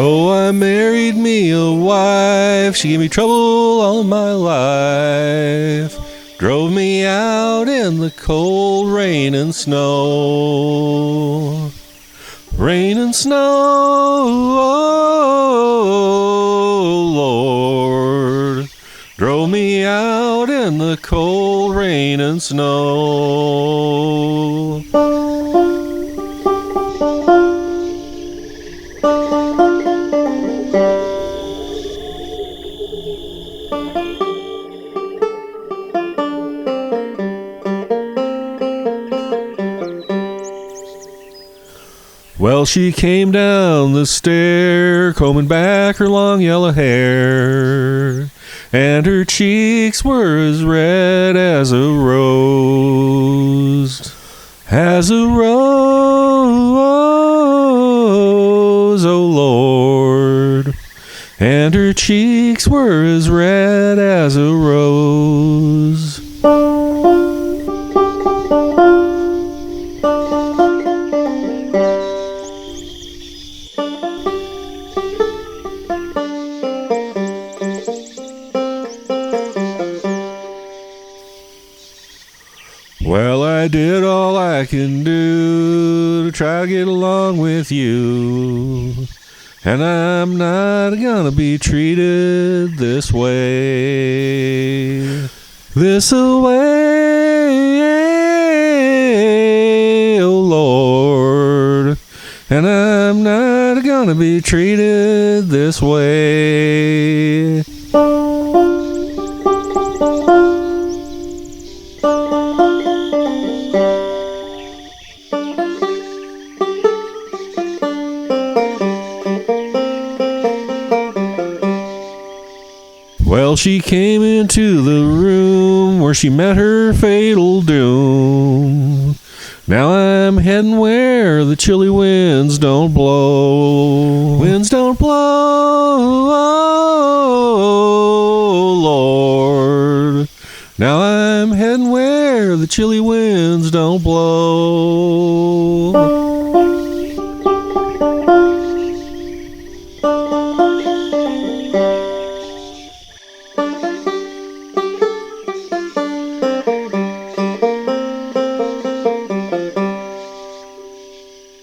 Oh, I married me a wife, she gave me trouble all my life. Drove me out in the cold rain and snow. Rain and snow, oh Lord. Drove me out in the cold rain and snow. Well, she came down the stair, combing back her long yellow hair, and her cheeks were as red as a rose. As a rose, oh Lord. And her cheeks were as red as a rose. Well, I did all I can do to try to get along with you, and I'm not gonna be treated this way. This away, oh Lord, and I'm not gonna be treated this way. Well, she came into the room where she met her fatal doom. Now I'm heading where the chilly winds don't blow. Winds don't blow, oh Lord. Now I'm heading where the chilly winds don't blow.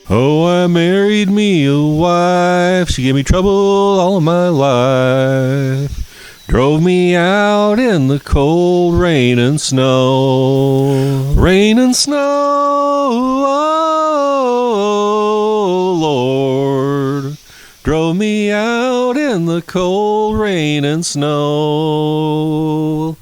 Oh, I married me a wife, she gave me trouble all of my life. Drove me out in the cold rain and snow. Rain and snow, oh Lord. Drove me out in the cold rain and snow.